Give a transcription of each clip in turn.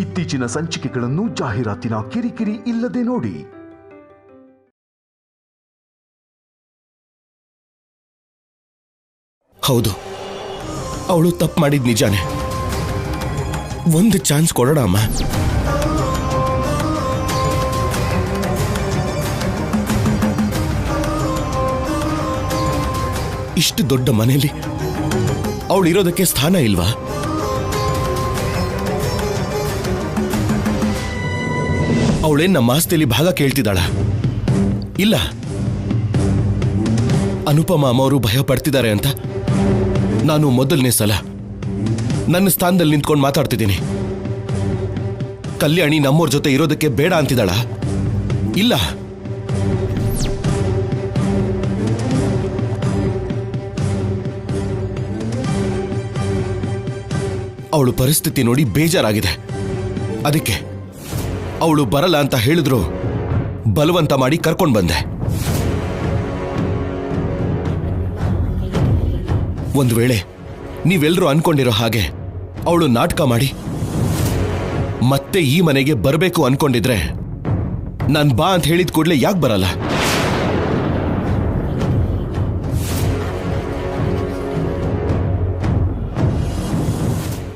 ಇತ್ತೀಚಿನ ಸಂಚಿಕೆಗಳನ್ನು ಜಾಹೀರಾತಿನ ಕಿರಿಕಿರಿ ಇಲ್ಲದೆ ನೋಡಿ. ಹೌದು, ಅವಳು ತಪ್ಪು ಮಾಡಿದ್ ನಿಜಾನೇ. ಒಂದು ಚಾನ್ಸ್ ಕೊಡೋಣ ಅಮ್ಮ. ಇಷ್ಟು ದೊಡ್ಡ ಮನೆಯಲ್ಲಿ ಅವಳು ಇರೋದಕ್ಕೆ ಸ್ಥಾನ ಇಲ್ವಾ? ಅವಳೇನ್ ನಮ್ಮ ಆಸ್ತಿಯಲ್ಲಿ ಭಾಗ ಕೇಳ್ತಿದ್ದಾಳ? ಇಲ್ಲ. ಅನುಪಮ ಅಮ್ಮವರು ಭಯ ಪಡ್ತಿದ್ದಾರೆ ಅಂತ ನಾನು ಮೊದಲನೇ ಸಲ ನನ್ನ ಸ್ಥಾನದಲ್ಲಿ ನಿಂತ್ಕೊಂಡು ಮಾತಾಡ್ತಿದ್ದೀನಿ. ಕಲ್ಯಾಣಿ ನಮ್ಮವ್ರ ಜೊತೆ ಇರೋದಕ್ಕೆ ಬೇಡ ಅಂತಿದ್ದಾಳ? ಇಲ್ಲ. ಅವಳು ಪರಿಸ್ಥಿತಿ ನೋಡಿ ಬೇಜಾರಾಗಿದೆ. ಅದಕ್ಕೆ ಅವಳು ಬರಲ್ಲ ಅಂತ ಹೇಳಿದ್ರು ಬಲವಂತ ಮಾಡಿ ಕರ್ಕೊಂಡು ಬಂದೆ. ಒಂದು ವೇಳೆ ನೀವೆಲ್ಲರೂ ಅನ್ಕೊಂಡಿರೋ ಹಾಗೆ ಅವಳು ನಾಟಕ ಮಾಡಿ ಮತ್ತೆ ಈ ಮನೆಗೆ ಬರಬೇಕು ಅನ್ಕೊಂಡಿದ್ರೆ ನಾನ್ ಬಾ ಅಂತ ಹೇಳಿದ ಕೂಡಲೇ ಯಾಕೆ ಬರಲ್ಲ?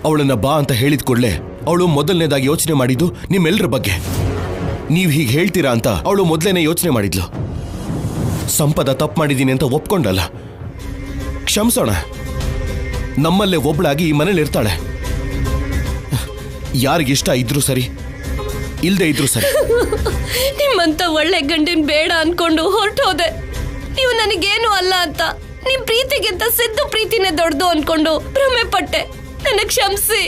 ಅವಳನ್ನ ಬಾ ಅಂತ ಹೇಳಿದ ಕೂಡಲೇ ಅವಳು ಮೊದಲನೇದಾಗಿ ಯೋಚನೆ ಮಾಡಿದ್ದು ನಿಮ್ಮೆಲ್ಲರ ಬಗ್ಗೆ. ನೀವು ಹೀಗೆ ಹೇಳ್ತೀರಾ ಅಂತ ಅವಳು ಮೊದಲೇನೆ ಯೋಚನೆ ಮಾಡಿದ್ಲು. ಸಂಪದ ತಪ್ಪು ಮಾಡಿದ್ದೀನಿ ಅಂತ ಒಪ್ಕೊಂಡಲ್ಲ. ಕ್ಷಮಿಸೋಣ. ನಮ್ಮಲ್ಲೇ ಒಬ್ಳಾಗಿ ಈ ಮನೇಲಿ ಇರ್ತಾಳೆ. ಯಾರಿಗಿಷ್ಟ ಇದ್ರು ಸರಿ, ಇಲ್ದೇ ಇದ್ರು ಸರಿ. ನಿಮ್ಮಂತ ಒಳ್ಳೆ ಗಂಡಿನ ಬೇಡ ಅನ್ಕೊಂಡು ಹೊರಟೋದೆ. ನೀವು ನನಗೇನು ಅಲ್ಲ ಅಂತ, ನಿಮ್ ಪ್ರೀತಿಗಿಂತ ಸಿದ್ದು ಪ್ರೀತಿನೇ ದೊಡ್ಡದು ಅನ್ಕೊಂಡು ಭ್ರಮೆ ಪಟ್ಟೆ. ನನಗೆ ಕ್ಷಮಿಸಿ.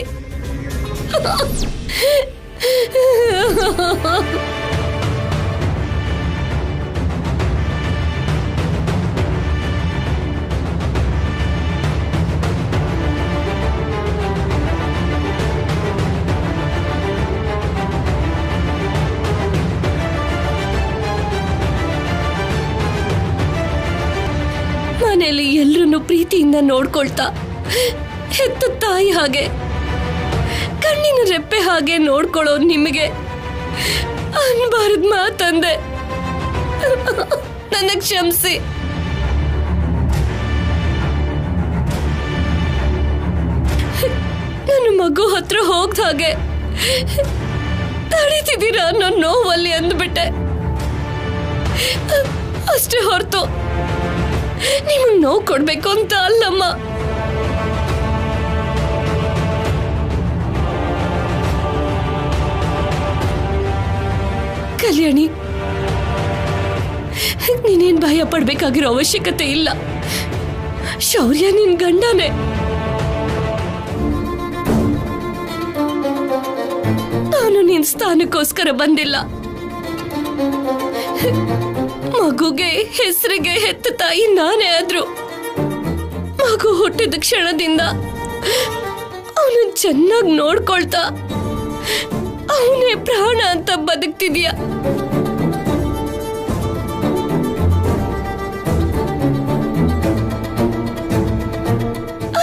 ಮನೆಯಲ್ಲಿ ಎಲ್ರನ್ನೂ ಪ್ರೀತಿಯಿಂದ ನೋಡ್ಕೊಳ್ತಾ ಹೆತ್ತ ತಾಯಿ ಹಾಗೆ, ಕಣ್ಣಿನ ರೆಪ್ಪೆ ಹಾಗೆ ನೋಡ್ಕೊಳ್ಳೋ ನಿಮಗೆ ಅನ್ಬಾರದ್ ಮಾತಂದೆ. ನನಗ್ ಕ್ಷಮಿಸಿ. ನನ್ನ ಮಗು ಹತ್ರ ಹೋಗ್ದ ಹಾಗೆ ತಡೀತಿದ್ದೀರಾ ಅನ್ನೋ ನೋವಲ್ಲಿ ಅಂದ್ಬಿಟ್ಟೆ ಅಷ್ಟೇ ಹೊರತು ನಿಮಗ್ ನೋವು ಕೊಡ್ಬೇಕು ಅಂತ ಅಲ್ಲಮ್ಮ. ಕಲ್ಯಾಣಿ, ನೀನೇನ್ ಭಯ ಪಡ್ಬೇಕಾಗಿರೋ ಅವಶ್ಯಕತೆ ಇಲ್ಲ. ಶೌರ್ಯ ನಿನ್ ಗಂಡನೇ. ನಾನು ನಿನ್ ಸ್ಥಾನಕ್ಕೋಸ್ಕರ ಬಂದಿಲ್ಲ. ಮಗುಗೆ ಹೆಸರಿಗೆ ಹೆತ್ತ ತಾಯಿ ನಾನೇ ಆದ್ರು ಮಗು ಹುಟ್ಟಿದ ಕ್ಷಣದಿಂದ ಅವನು ಚೆನ್ನಾಗಿ ನೋಡ್ಕೊಳ್ತಾ ಅವನೇ ಪ್ರಾಣ ಅಂತ ಬದುಕ್ತಿದ್ಯಾ.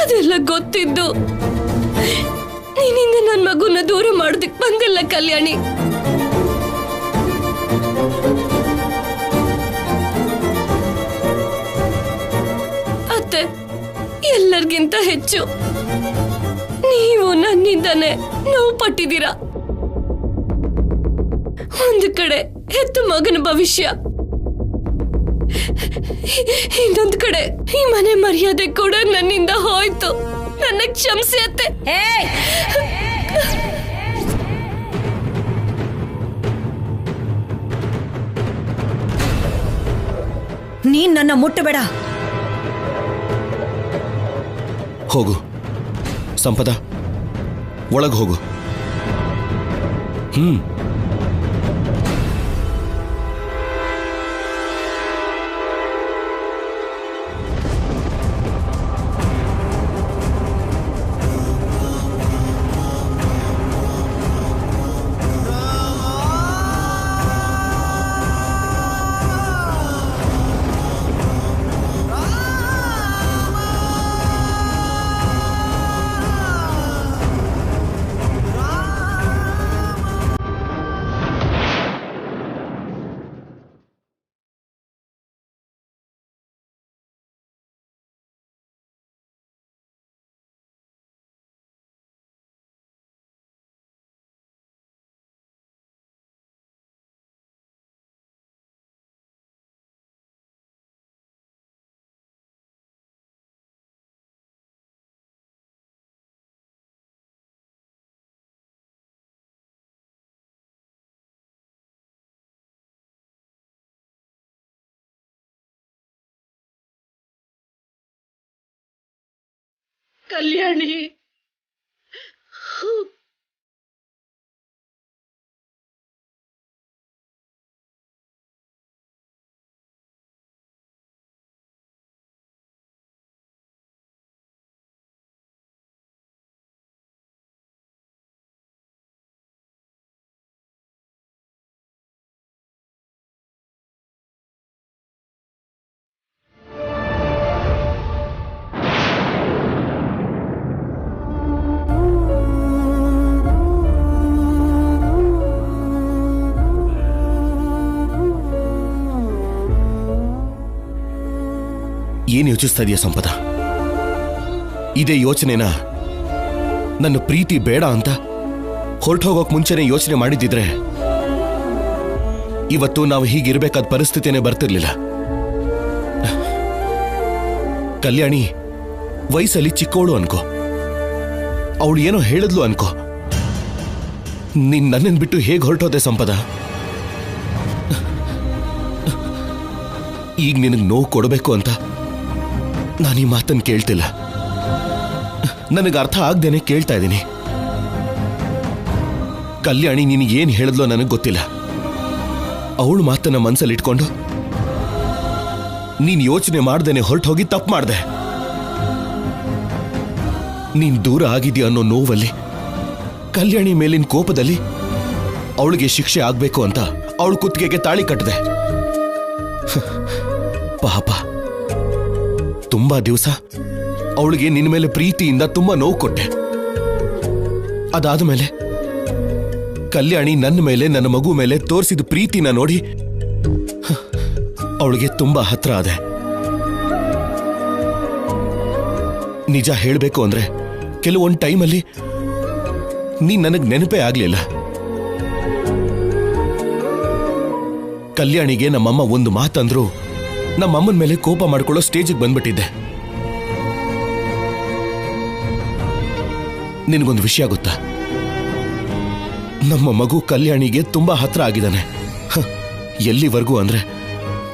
ಅದೆಲ್ಲ ಗೊತ್ತಿದ್ದು ನೀನಿಂದ ನನ್ನ ಮಗುನ ದೂರ ಮಾಡೋದಕ್ಕೆ ಬಂದಿಲ್ಲ ಕಲ್ಯಾಣಿ. ಅತ್ತೆ, ಎಲ್ಲರಿಗಿಂತ ಹೆಚ್ಚು ನೀವು ನನ್ನಿಂದಾನೆ ನೋವು ಪಟ್ಟಿದ್ದೀರಾ. ಒಂದು ಕಡೆ ಹೆತ್ತ ಮಗನ ಭವಿಷ್ಯ, ಇನ್ನೊಂದು ಕಡೆ ಈ ಮನೆ ಮರ್ಯಾದೆ ಕೂಡ ನನ್ನಿಂದ ಹೋಯ್ತು. ನನ್ನ ಕ್ಷಮಿಸಿ ಅತ್ತೆ. ನೀನ್ ನನ್ನ ಮುಟ್ಟಬೇಡ. ಹೋಗು ಸಂಪದ, ಒಳಗೆ ಹೋಗು. ಕಲ್ಯಾಣಿ. ಏನ್ ಯೋಚಿಸ್ತಾ ಇದೆಯಾ ಸಂಪದ? ಇದೇ ಯೋಚನೆನ ನನ್ನ ಪ್ರೀತಿ ಬೇಡ ಅಂತ ಹೊರಟೋಗೋಕ್ ಮುಂಚೆನೆ ಯೋಚನೆ ಮಾಡಿದ್ದಿದ್ರೆ ಇವತ್ತು ನಾವು ಹೀಗಿರ್ಬೇಕಾದ ಪರಿಸ್ಥಿತಿನೇ ಬರ್ತಿರ್ಲಿಲ್ಲ. ಕಲ್ಯಾಣಿ ವಯಸ್ಸಲ್ಲಿ ಚಿಕ್ಕವಳು ಅನ್ಕೋ, ಅವಳು ಏನೋ ಹೇಳಿದ್ಲು ಅನ್ಕೋ, ನೀನ್ ನನ್ನನ್ನು ಬಿಟ್ಟು ಹೇಗೆ ಹೊರಟೋದೆ ಸಂಪದ? ಈಗ ನಿನಗೆ ನೋವು ಕೊಡಬೇಕು ಅಂತ ನಾನು ಈ ಮಾತನ್ನು ಕೇಳ್ತಿಲ್ಲ, ನನಗೆ ಅರ್ಥ ಆಗ್ದೇನೆ ಕೇಳ್ತಾ ಇದ್ದೀನಿ. ಕಲ್ಯಾಣಿ ನಿನಗೇನು ಹೇಳಿದ್ಲೋ ನನಗೆ ಗೊತ್ತಿಲ್ಲ. ಅವಳು ಮಾತನ್ನ ಮನಸ್ಸಲ್ಲಿ ಇಟ್ಕೊಂಡು ನೀನ್ ಯೋಚನೆ ಮಾಡ್ದೇನೆ ಹೊರಟೋಗಿ ತಪ್ಪು ಮಾಡ್ದೆ. ನೀನ್ ದೂರ ಆಗಿದ್ಯಾ ಅನ್ನೋ ನೋವಲ್ಲಿ, ಕಲ್ಯಾಣಿ ಮೇಲಿನ ಕೋಪದಲ್ಲಿ ಅವಳಿಗೆ ಶಿಕ್ಷೆ ಆಗ್ಬೇಕು ಅಂತ ಅವಳು ಕುತ್ತಿಗೆಗೆ ತಾಳಿ ಕಟ್ಟಿದೆ. ಪಾಪ, ತುಂಬಾ ದಿವಸ ಅವಳಿಗೆ ನಿನ್ನ ಮೇಲೆ ಪ್ರೀತಿಯಿಂದ ತುಂಬಾ ನೋವು ಕೊಟ್ಟೆ. ಅದಾದ ಮೇಲೆ ಕಲ್ಯಾಣಿ ನನ್ನ ಮೇಲೆ, ನನ್ನ ಮಗು ಮೇಲೆ ತೋರಿಸಿದ ಪ್ರೀತಿನ ನೋಡಿ ಅವಳಿಗೆ ತುಂಬಾ ಹತ್ರ ಆದೆ. ನಿಜ ಹೇಳಬೇಕು ಅಂದ್ರೆ ಕೆಲವೊಂದು ಟೈಮಲ್ಲಿ ನೀನ್ ನನಗೆ ನೆನಪೇ ಆಗ್ಲಿಲ್ಲ. ಕಲ್ಯಾಣಿಗೆ ನಮ್ಮಮ್ಮ ಒಂದು ಮಾತಂದ್ರು ನಮ್ಮಮ್ಮನ ಮೇಲೆ ಕೋಪ ಮಾಡ್ಕೊಳ್ಳೋ ಸ್ಟೇಜಿಗೆ ಬಂದ್ಬಿಟ್ಟಿದ್ದೆ. ನಿನಗೊಂದು ವಿಷಯ ಗೊತ್ತಾ? ನಮ್ಮ ಮಗು ಕಲ್ಯಾಣಿಗೆ ತುಂಬಾ ಹತ್ರ ಆಗಿದ್ದಾನೆ. ಎಲ್ಲಿವರೆಗೂ ಅಂದ್ರೆ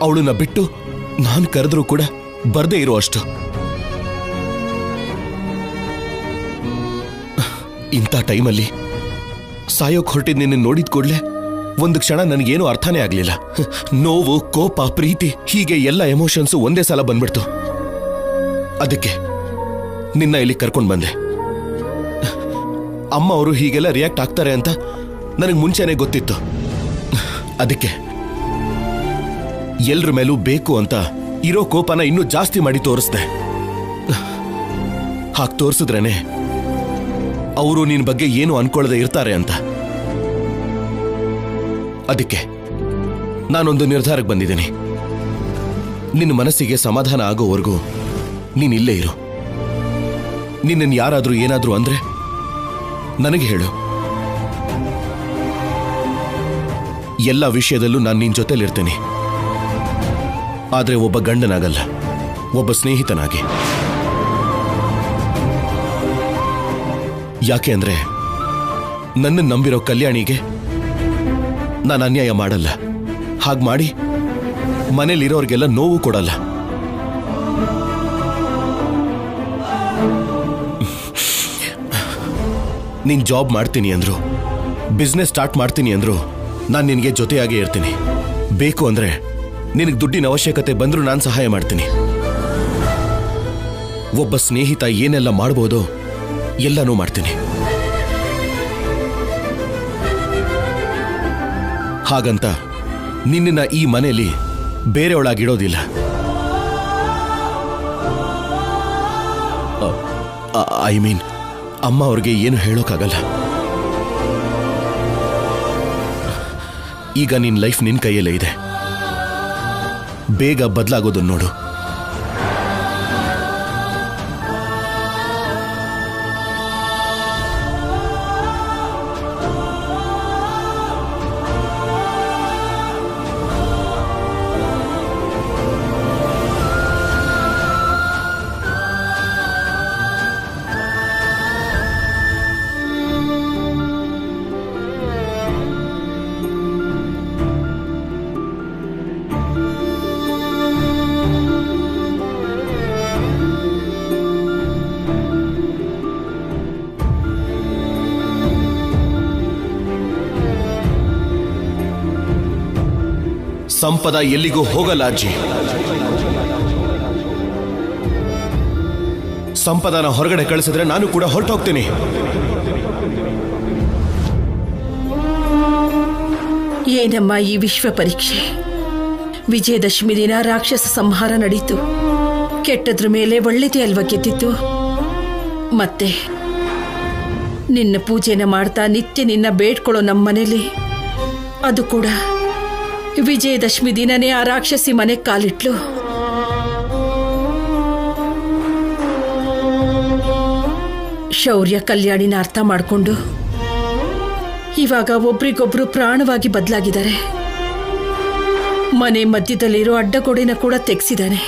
ಅವಳನ್ನ ಬಿಟ್ಟು ನಾನು ಕರೆದ್ರೂ ಕೂಡ ಬರ್ದೇ ಇರೋ ಅಷ್ಟು. ಇಂಥ ಟೈಮಲ್ಲಿ ಸಾಯೋಕ್ ಹೊರಟಿದ್ ನಿನ್ನ ನೋಡಿದ ಕೂಡಲೇ ಒಂದು ಕ್ಷಣ ನನಗೇನು ಅರ್ಥನೇ ಆಗ್ಲಿಲ್ಲ. ನೋವು, ಕೋಪ, ಪ್ರೀತಿ ಹೀಗೆ ಎಲ್ಲ ಎಮೋಷನ್ಸು ಒಂದೇ ಸಲ ಬಂದ್ಬಿಡ್ತು. ಅದಕ್ಕೆ ನಿನ್ನ ಇಲ್ಲಿ ಕರ್ಕೊಂಡು ಬಂದೆ. ಅಮ್ಮ ಅವರು ಹೀಗೆಲ್ಲ ರಿಯಾಕ್ಟ್ ಆಗ್ತಾರೆ ಅಂತ ನನಗೆ ಮುಂಚೆನೆ ಗೊತ್ತಿತ್ತು. ಅದಕ್ಕೆ ಎಲ್ರ ಮೇಲೂ ಬೇಕು ಅಂತ ಇರೋ ಕೋಪನ ಇನ್ನೂ ಜಾಸ್ತಿ ಮಾಡಿ ತೋರಿಸ್ದೆ. ಹಾಗೆ ತೋರಿಸಿದ್ರೇನೆ ಅವರು ನಿನ್ನ ಬಗ್ಗೆ ಏನು ಅನ್ಕೊಳ್ಳದೆ ಇರ್ತಾರೆ ಅಂತ. ಅದಕ್ಕೆ ನಾನೊಂದು ನಿರ್ಧಾರಕ್ಕೆ ಬಂದಿದ್ದೀನಿ. ನಿನ್ನ ಮನಸ್ಸಿಗೆ ಸಮಾಧಾನ ಆಗೋವರೆಗೂ ನೀನಿಲ್ಲೇ ಇರು. ನಿನ್ನನ್ನು ಯಾರಾದ್ರೂ ಏನಾದ್ರೂ ಅಂದ್ರೆ ನನಗೆ ಹೇಳು. ಎಲ್ಲ ವಿಷಯದಲ್ಲೂ ನಾನು ನಿನ್ನ ಜೊತೆಲಿರ್ತೀನಿ. ಆದ್ರೆ ಒಬ್ಬ ಗಂಡನಾಗಲ್ಲ, ಒಬ್ಬ ಸ್ನೇಹಿತನಾಗಿ. ಯಾಕೆ ಅಂದ್ರೆ ನನ್ನ ನಂಬಿರೋ ಕಲ್ಯಾಣಿಗೆ ನಾನು ಅನ್ಯಾಯ ಮಾಡಲ್ಲ. ಹಾಗೆ ಮಾಡಿ ಮನೇಲಿರೋರ್ಗೆಲ್ಲ ನೋವು ಕೊಡಲ್ಲ. ನೀನ್ ಜಾಬ್ ಮಾಡ್ತೀನಿ ಅಂದ್ರು, ಬಿಸ್ನೆಸ್ ಸ್ಟಾರ್ಟ್ ಮಾಡ್ತೀನಿ ಅಂದ್ರು ನಾನು ನಿನಗೆ ಜೊತೆಯಾಗೇ ಇರ್ತೀನಿ. ಬೇಕು ಅಂದ್ರೆ ನಿನಗೆ ದುಡ್ಡಿನ ಅವಶ್ಯಕತೆ ಬಂದ್ರೂ ನಾನು ಸಹಾಯ ಮಾಡ್ತೀನಿ. ಒಬ್ಬ ಸ್ನೇಹಿತ ಏನೆಲ್ಲ ಮಾಡ್ಬೋದೋ ಎಲ್ಲನೂ ಮಾಡ್ತೀನಿ. ಹಾಗಂತ ನಿನ್ನ ಈ ಮನೆಯಲ್ಲಿ ಬೇರೆಯವಳಾಗಿಡೋದಿಲ್ಲ. ಐ ಮೀನ್, ಅಮ್ಮ ಅವ್ರಿಗೆ ಏನು ಹೇಳೋಕ್ಕಾಗಲ್ಲ. ಈಗ ನಿನ್ನ ಲೈಫ್ ನಿನ್ನ ಕೈಯಲ್ಲೇ ಇದೆ. ಬೇಗ ಬದಲಾಗೋದನ್ನು ನೋಡು. ಸಂಪದ ಎಲ್ಲಿಗೂ ಹೋಗಲ್ಲ ಅಜ್ಜಿ. ಸಂಪದನ ಹೊರಗಡೆ ಕಳಿಸಿದ್ರೆ ನಾನು ಕೂಡ ಹೊರಟೋಗ್ತೀನಿ. ಏನಮ್ಮ ಈ ವಿಶ್ವ ಪರೀಕ್ಷೆ? ವಿಜಯದಶಮಿ ದಿನ ರಾಕ್ಷಸ ಸಂಹಾರ ನಡೀತು. ಕೆಟ್ಟದ್ರ ಮೇಲೆ ಒಳ್ಳೆದೇ ಅಲ್ವ ಗೆದ್ದಿತ್ತು. ಮತ್ತೆ ನಿನ್ನ ಪೂಜೆನ ಮಾಡ್ತಾ ನಿತ್ಯ ನಿನ್ನ ಬೇಡ್ಕೊಳ್ಳೋ ನಮ್ಮ ಮನೇಲಿ, ಅದು ಕೂಡ ವಿಜಯದಶಮಿ ದಿನನೇ ಆ ರಾಕ್ಷಸಿ ಮನೆಗೆ ಕಾಲಿಟ್ಲು. ಶೌರ್ಯ ಕಲ್ಯಾಣಿನ ಅರ್ಥ ಮಾಡಿಕೊಂಡು ಇವಾಗ ಒಬ್ರಿಗೊಬ್ರು ಪ್ರಾಣವಾಗಿ ಬದಲಾಗಿದ್ದಾರೆ. ಮನೆ ಮಧ್ಯದಲ್ಲಿರೋ ಅಡ್ಡಗೋಡೆನ ಕೂಡ ತೆಗೆಸಿದ್ದಾನೆ.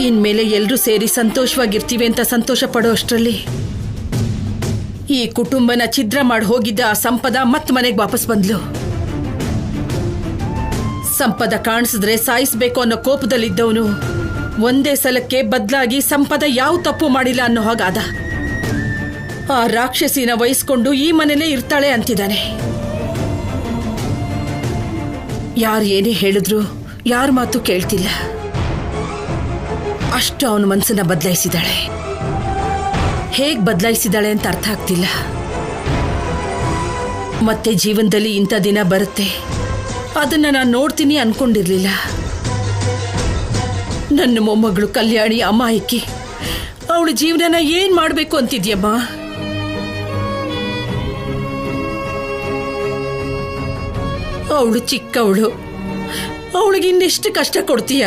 ಇನ್ಮೇಲೆ ಎಲ್ಲರೂ ಸೇರಿ ಸಂತೋಷವಾಗಿರ್ತೀವಿ ಅಂತ ಸಂತೋಷ ಪಡೋ ಅಷ್ಟರಲ್ಲಿ ಈ ಕುಟುಂಬನ ಛಿದ್ರ ಮಾಡಿ ಹೋಗಿದ್ದ ಆ ಸಂಪದ ಮತ್ ಮನೆಗೆ ವಾಪಸ್ ಬಂದ್ಲು. ಸಂಪದ ಕಾಣಿಸಿದ್ರೆ ಸಾಯಿಸ್ಬೇಕು ಅನ್ನೋ ಕೋಪದಲ್ಲಿದ್ದವನು ಒಂದೇ ಸಲಕ್ಕೆ ಬದಲಾಗಿ ಸಂಪದ ಯಾವ ತಪ್ಪು ಮಾಡಿಲ್ಲ ಅನ್ನೋ ಹಾಗಾದ. ಆ ರಾಕ್ಷಸಿನ ವಹಿಸ್ಕೊಂಡು ಈ ಮನೇಲೇ ಇರ್ತಾಳೆ ಅಂತಿದ್ದಾನೆ. ಯಾರು ಏನೇ ಹೇಳಿದ್ರು ಯಾರ ಮಾತು ಕೇಳ್ತಿಲ್ಲ. ಅಷ್ಟು ಅವನ ಮನಸ್ಸನ್ನ ಬದಲಾಯಿಸಿದಾಳೆ. ಹೇಗ್ ಬದಲಾಯಿಸಿದಾಳೆ ಅಂತ ಅರ್ಥ ಆಗ್ತಿಲ್ಲ. ಮತ್ತೆ ಜೀವನದಲ್ಲಿ ಇಂಥ ದಿನ ಬರುತ್ತೆ ಅದನ್ನ ನಾನು ನೋಡ್ತೀನಿ ಅನ್ಕೊಂಡಿರ್ಲಿಲ್ಲ. ನನ್ನ ಮೊಮ್ಮಗಳು ಕಲ್ಯಾಣಿ ಅಮಾಯಕಿ, ಅವಳ ಜೀವನನ ಏನ್ ಮಾಡ್ಬೇಕು ಅಂತಿದ್ಯಮ್ಮ? ಅವಳು ಚಿಕ್ಕವಳು, ಅವಳಿಗೆ ಇನ್ನೆಷ್ಟು ಕಷ್ಟ ಕೊಡ್ತೀಯ?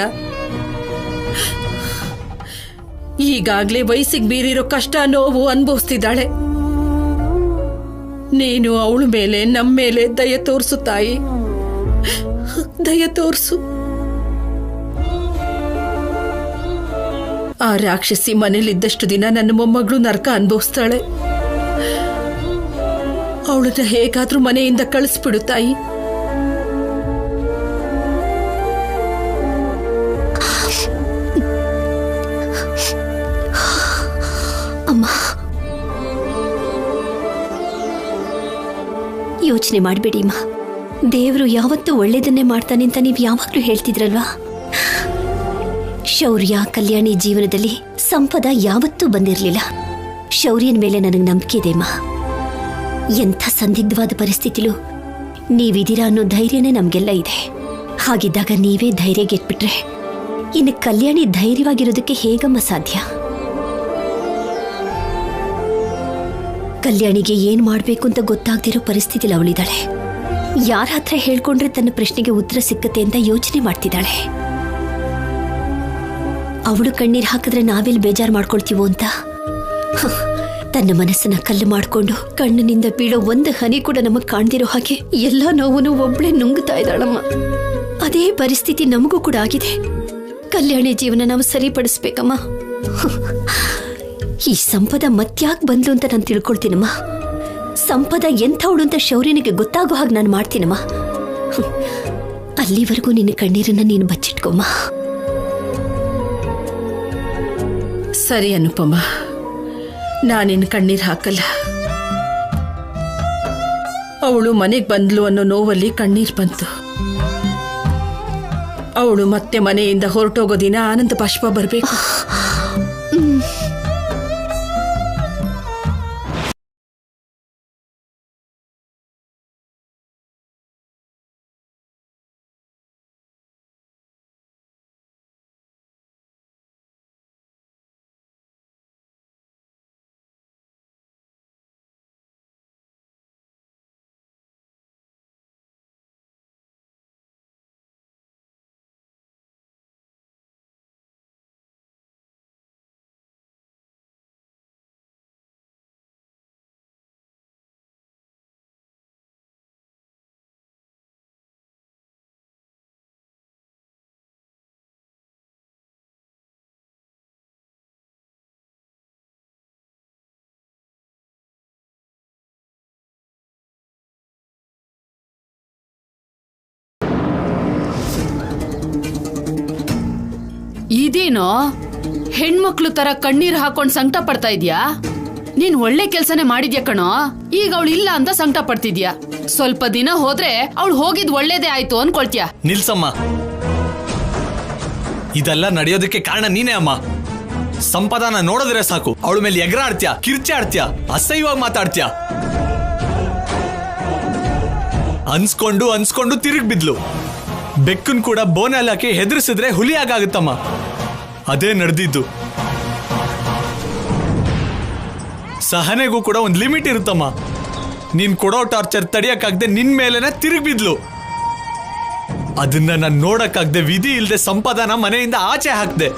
ಈಗಾಗ್ಲೇ ವಯಸ್ಸಿಗೆ ಮೀರಿರೋ ಕಷ್ಟ ನೋವು ಅನುಭವಿಸ್ತಿದ್ದಾಳೆ. ನೀನು ಅವಳ ಮೇಲೆ ನಮ್ಮ ಮೇಲೆ ದಯ ತೋರಿಸು ತಾಯಿ, ದಯ ತೋರಿಸು. ಆ ರಾಕ್ಷಸಿ ಮನೇಲಿದ್ದಷ್ಟು ದಿನ ನನ್ನ ಮೊಮ್ಮಗಳು ನರಕ ಅನುಭವಿಸ್ತಾಳೆ. ಅವಳನ್ನ ಹೇಗಾದ್ರೂ ಮನೆಯಿಂದ ಕಳಿಸ್ಬಿಡು ತಾಯಿ. ಅಮ್ಮ, ಯೋಚನೆ ಮಾಡಬೇಡಿ ಅಮ್ಮ. ದೇವರು ಯಾವತ್ತೂ ಒಳ್ಳೇದನ್ನೇ ಮಾಡ್ತಾನೆ ಅಂತ ನೀವು ಯಾವಾಗಲೂ ಹೇಳ್ತಿದ್ರಲ್ವಾ? ಶೌರ್ಯ ಕಲ್ಯಾಣಿ ಜೀವನದಲ್ಲಿ ಸಂಪದ ಯಾವತ್ತೂ ಬಂದಿರಲಿಲ್ಲ. ಶೌರ್ಯನ ಮೇಲೆ ನನಗೆ ನಂಬಿಕೆ ಇದೆ ಅಮ್ಮ. ಎಂಥ ಸಂದಿಗ್ಧವಾದ ಪರಿಸ್ಥಿತಿಲೂ ನೀವಿದ್ದೀರಾ ಅನ್ನೋ ಧೈರ್ಯನೇ ನಮಗೆಲ್ಲ ಇದೆ. ಹಾಗಿದ್ದಾಗ ನೀವೇ ಧೈರ್ಯ ಗೆಟ್ಬಿಟ್ರೆ ಇನ್ನು ಕಲ್ಯಾಣಿ ಧೈರ್ಯವಾಗಿರೋದಕ್ಕೆ ಹೇಗಮ್ಮ ಸಾಧ್ಯ? ಕಲ್ಯಾಣಿಗೆ ಏನ್ ಮಾಡ್ಬೇಕು ಅಂತ ಗೊತ್ತಾಗ್ದಿರೋ ಪರಿಸ್ಥಿತಿಲಿ ಅವಳಿದ್ದಾಳೆ. ಯಾರ ಹತ್ರ ಹೇಳ್ಕೊಂಡ್ರೆ ತನ್ನ ಪ್ರಶ್ನೆಗೆ ಉತ್ತರ ಸಿಕ್ಕತ್ತೆ ಅಂತ ಯೋಚನೆ ಮಾಡ್ತಿದ್ದಾಳೆ. ಅವಳು ಕಣ್ಣೀರ್ ಹಾಕಿದ್ರೆ ನಾವೆಲ್ಲಿ ಬೇಜಾರು ಮಾಡ್ಕೊಳ್ತೀವೋ ಅಂತ ತನ್ನ ಮನಸ್ಸನ್ನ ಕಲ್ಲು ಮಾಡಿಕೊಂಡು ಕಣ್ಣಿನಿಂದ ಬೀಳೋ ಒಂದು ಹನಿ ಕೂಡ ನಮಗ್ ಕಾಣ್ದಿರೋ ಹಾಗೆ ಎಲ್ಲ ನೋವನ್ನು ಒಬ್ಳೆ ನುಂಗ್ತಾ ಇದ್ದಾಳಮ್ಮ. ಅದೇ ಪರಿಸ್ಥಿತಿ ನಮಗೂ ಕೂಡ ಆಗಿದೆ. ಕಲ್ಯಾಣಿ ಜೀವನ ನಾವು ಸರಿಪಡಿಸ್ಬೇಕಮ್ಮ. ಈ ಸಂಪದ ಮತ್ಯಾಕ್ ಬಂದ್ಲು ಅಂತ ನಾನು ತಿಳ್ಕೊಳ್ತೀನಮ್ಮ. ಸಂಪದ ಎಂಥವಳು ಅಂತ ಶೌರ್ಯನಿಗೆ ಗೊತ್ತಾಗೋ ಹಾಗೆ ನಾನು ಮಾಡ್ತೀನಮ್ಮ. ಅಲ್ಲಿವರೆಗೂ ನಿನ್ನ ಕಣ್ಣೀರನ್ನ ನೀನು ಬಚ್ಚಿಟ್ಕೊಮ್ಮ. ಸರಿ ಅನುಪಮ, ನಾನಿನ್ ಕಣ್ಣೀರ್ ಹಾಕಲ್ಲ. ಅವಳು ಮನೆಗೆ ಬಂದ್ಲು ಅನ್ನೋ ನೋವಲ್ಲಿ ಕಣ್ಣೀರ್ ಬಂತು. ಅವಳು ಮತ್ತೆ ಮನೆಯಿಂದ ಹೊರಟೋಗೋ ದಿನ ಆನಂದ ಬಾಷ್ಪ ಬರಬೇಕು. ಇದೇನೋ ಹೆಣ್ಮಕ್ಳು ತರ ಕಣ್ಣೀರ್ ಹಾಕೊಂಡ್ ಸಂಕಟ ಪಡ್ತಾ ಇದ್ಯಾ? ನೀನ್ ಒಳ್ಳೆ ಕೆಲ್ಸನೇ ಮಾಡಿದ್ಯಾ ಕಣೋ. ಈಗ ಅವಳು ಇಲ್ಲ ಅಂತ ಸಂಕಟ ಪಡ್ತಿದ್ಯಾ? ಸ್ವಲ್ಪ ದಿನ ಹೋದ್ರೆ ಅವಳು ಹೋಗಿದ್ ಒಳ್ಳೇದೇ ಆಯ್ತು ಅನ್ಕೊಳ್ತೀಯ. ನಿಲ್ಸಮ್ಮ, ಇದೆಲ್ಲ ನಡೆಯೋದಕ್ಕೆ ಕಾರಣ ನೀನೇ ಅಮ್ಮ. ಸಂಪದಾನ ನೋಡಿದ್ರೆ ಸಾಕು ಅವಳ ಮೇಲೆ ಎಗರಾಡ್ತೀಯ, ಕಿರ್ಚಾಡ್ತೀಯ, ಅಸಹ್ಯವಾಗಿ ಮಾತಾಡ್ತೀಯ. ಅನ್ಸ್ಕೊಂಡು ತಿರುಗ್ ಬಿದ್ಲು. ಬೆಕ್ಕನ್ ಕೂಡ ಬೋನಲ್ಲಿ ಹಾಕಿ ಹೆದರ್ಸಿದ್ರೆ ಹುಲಿ ಆಗಾಗುತ್ತಮ್ಮ. ಅದೇ ನಡೆದಿದ್ದು. ಸಹನೆಗೂ ಕೂಡ ಒಂದು ಲಿಮಿಟ್ ಇರುತ್ತಮ್ಮ. ನೀನ್ ಕೊಡೋ ಟಾರ್ಚರ್ ತಡಿಯಕ್ಕಾಗದೆ ನಿನ್ ಮೇಲೆನ ತಿರುಗ್ ಬಿದ್ಲು. ಅದನ್ನ ನಾನು ನೋಡಕ್ಕಾಗದೆ ವಿಧಿ ಇಲ್ಲದೆ ಸಂಪದಾನ ಮನೆಯಿಂದ ಆಚೆ ಹಾಕ್ದೆ.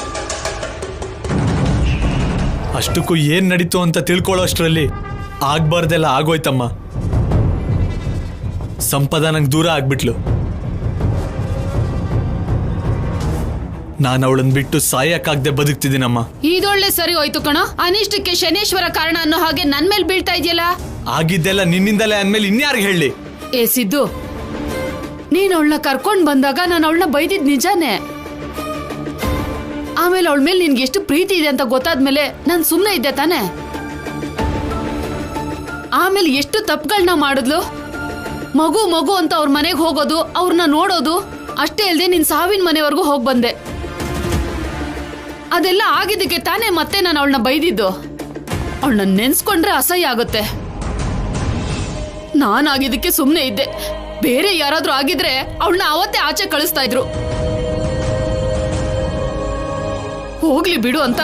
ಅಷ್ಟಕ್ಕೂ ಏನ್ ನಡೀತು ಅಂತ ತಿಳ್ಕೊಳ್ಳೋ ಅಷ್ಟರಲ್ಲಿ ಆಗ್ಬಾರ್ದೆಲ್ಲ ಆಗೋಯ್ತಮ್ಮ. ಸಂಪದ ನಂಗೆ ದೂರ ಆಗ್ಬಿಟ್ಲು. ನಾನು ಅವಳನ್ನ ಬಿಟ್ಟು ಸಾಯಕ್ಕಾಗದೆ ಬದುಕ್ತಿದ್ದೀನಮ್ಮ. ಇದೊಳ್ಳೆ ಸರಿ ಹೋಯ್ತು ಕಣ. ಅನಿಷ್ಟಕ್ಕೆ ಶನೇಶ್ವರ ಕಾರಣ ಅನ್ನೋ ಹಾಗೆ ನನ್ ಮೇಲೆ ಬೀಳ್ತಾ ಇದೆಯಲ್ಲ. ಆಗಿದ್ದೆಲ್ಲ ನಿನ್ನಿಂದಲೇ ಅಂದ್ಮೇಲೆ ಇನ್ಯಾರಿಗೆ ಹೇಳಿ? ಏ ಸಿದ್ದು, ನೀನ್ ಅವಳನ್ನ ಕರ್ಕೊಂಡ್ ಬಂದಾಗ ನಾನು ಅವಳನ್ನ ಬೈದಿದ್ ನಿಜಾನೇ. ಆಮೇಲೆ ಅವಳ ಮೇಲೆ ನಿನ್ಗೆ ಎಷ್ಟು ಪ್ರೀತಿ ಇದೆ ಅಂತ ಗೊತ್ತಾದ್ಮೇಲೆ ನಾನು ಸುಮ್ಮನೆ ಇದ್ದೆ ತಾನೆ. ಆಮೇಲೆ ಎಷ್ಟು ತಪ್ಪುಗಳನ್ನ ಮಾಡಿದ್ಲು. ಮಗು ಅಂತ ಅವ್ರ ಮನೆಗೆ ಹೋಗೋದು, ಅವ್ರನ್ನ ನೋಡೋದು ಅಷ್ಟೇ ಅಲ್ಲದೆ ನಿನ್ ಸಾವಿನ ಮನೆವರೆಗೂ ಹೋಗ್ ಬಂದೆ. ಅದೆಲ್ಲ ಆಗಿದ್ದಕ್ಕೆ ತಾನೇ ಮತ್ತೆ ನಾನು ಅವಳನ್ನ ಬೈದಿದ್ದು. ಅವಳನ್ನ ನೆನ್ಸ್ಕೊಂಡ್ರೆ ಅಸಹ್ಯ ಆಗುತ್ತೆ. ನಾನಾಗಿದ್ದಕ್ಕೆ ಸುಮ್ಮನೆ ಇದ್ದೆ. ಬೇರೆ ಯಾರಾದ್ರೂ ಆಗಿದ್ರೆ ಅವಳನ್ನ ಅವತ್ತೇ ಆಚೆ ಕಳಿಸ್ತಾ ಇದ್ರು. ಹೋಗ್ಲಿ ಬಿಡು ಅಂತ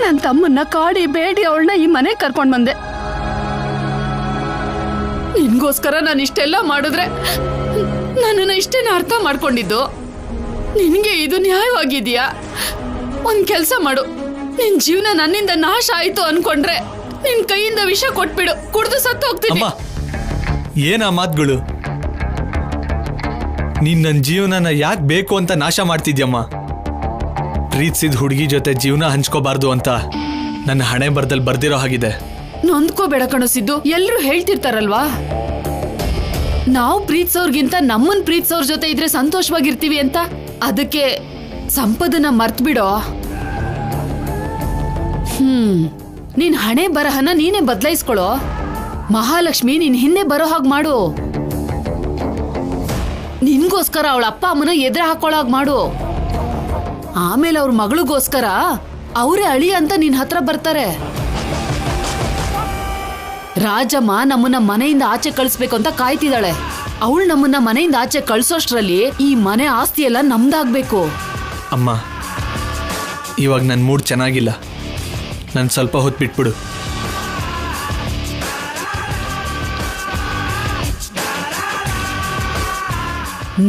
ನನ್ನ ತಮ್ಮನ್ನ ಕಾಡಿ ಬೇಡಿ ಅವಳನ್ನ ಈ ಮನೆ ಕರ್ಕೊಂಡ್ ಬಂದೆ. ನಿನ್ಗೋಸ್ಕರ ನಾನು ಇಷ್ಟೆಲ್ಲ ಮಾಡಿದ್ರೆ ನನ್ನನ್ನ ಇಷ್ಟೇನ ಅರ್ಥ ಮಾಡ್ಕೊಂಡಿದ್ದು? ನಿನ್ಗೆ ಇದು ನ್ಯಾಯವಾಗಿದ್ಯಾ? ಒಂದ್ ಕೆಲ್ಸ ಮಾಡು, ನಿನ್ ಜೀವನ ನನ್ನಿಂದ ನಾಶ ಆಯ್ತು ಅನ್ಕೊಂಡ್ರೆ ನಿನ್ ಕೈಯಿಂದ ವಿಷ ಕೊಟ್ಬಿಡು, ಕುಡ್ದು ಸತ್ತು ಹೋಗ್ತೀನಿ. ಏನ ಮಾತುಗಳು? ನೀನ್ ನನ್ನ ಜೀವನನ ಯಾಕೆ ಬೇಕು ಅಂತ ನಾಶ ಮಾಡ್ತಿದ್ಯಮ್ಮ? ಪ್ರೀತಿಸಿದ ಹುಡುಗಿ ಜೊತೆ ಜೀವನ ಹಂಚ್ಕೋಬಾರ್ದು ಅಂತ ನನ್ನ ಹಣೆ ಬರ್ದಲ್ಲಿ ಬರ್ದಿರೋ ಹಾಗಿದೆ. ನೊಂದ್ಕೋಬೇಡ ಕಣಿಸಿದ್ದು. ಎಲ್ರು ಹೇಳ್ತಿರ್ತಾರಲ್ವಾ, ನಾವು ಪ್ರೀತಿಸೋರ್ಗಿಂತ ನಮ್ಮನ್ ಪ್ರೀತಿಸೋರ್ ಜೊತೆ ಇದ್ರೆ ಸಂತೋಷವಾಗಿರ್ತೀವಿ ಅಂತ. ಅದಕ್ಕೆ ಸಂಪದನ ಮರ್ತ್ ಬಿಡೋ. ನಿನ್ ಹಣೆ ಬರಹನ ನೀನೇ ಬದಲಾಯಿಸ್ಕೊಳ್ಳೋ. ಮಹಾಲಕ್ಷ್ಮಿ ನಿನ್ ಹಿಂದೆ ಬರೋ ಹಾಗೆ ಮಾಡು. ನಿನ್ಗೋಸ್ಕರ ಅವಳ ಅಪ್ಪ ಅಮ್ಮನ ಎದುರು ಹಾಕೊಳ್ಳೋಗ್ ಮಾಡು. ಆಮೇಲೆ ಅವ್ರ ಮಗಳಿಗೋಸ್ಕರ ಅವರೇ ಅಳಿ ಅಂತ ನಿನ್ ಹತ್ರ ಬರ್ತಾರೆ. ರಾಜಮ್ಮ ನಮ್ಮನ್ನ ಮನೆಯಿಂದ ಆಚೆ ಕಳಿಸ್ಬೇಕು ಅಂತ ಕಾಯ್ತಿದ್ದಾಳೆ. ಅವಳು ನಮ್ಮನ್ನ ಮನೆಯಿಂದ ಆಚೆ ಕಳ್ಸೋಷ್ಟ್ರಲ್ಲಿ ಈ ಮನೆ ಆಸ್ತಿ ಎಲ್ಲ ನಮ್ದಾಗ್ಬೇಕು. ಅಮ್ಮ, ಇವಾಗ ನನ್ನ ಮೂಡ್ ಚೆನ್ನಾಗಿಲ್ಲ. ನಾನು ಸ್ವಲ್ಪ ಹೊತ್ತು ಬಿಟ್ಬಿಡು.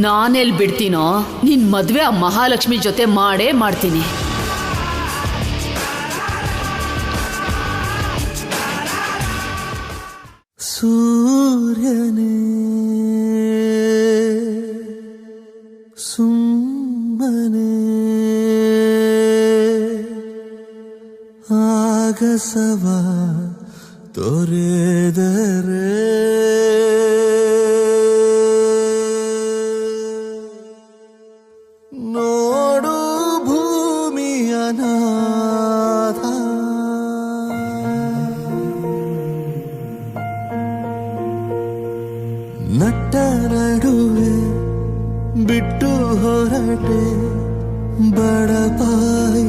ನಾನೆಲ್ ಬಿಡ್ತೀನೋ, ನಿನ್ ಮದ್ವೆ ಆ ಮಹಾಲಕ್ಷ್ಮಿ ಜೊತೆ ಮಾಡೇ ಮಾಡ್ತೀನಿ. ಸೂರ್ಯನೇ ಸುಮ್ಮನೆ ಆಗಸವ ತೊರೆದರೆ ನೋಡು ಭೂಮಿಯ ನಾಥ. ನಟ್ಟ ನಡುವೆ ಬಿಟ್ಟು ಹೊರಟೆ ಬಡಪಾಯಿ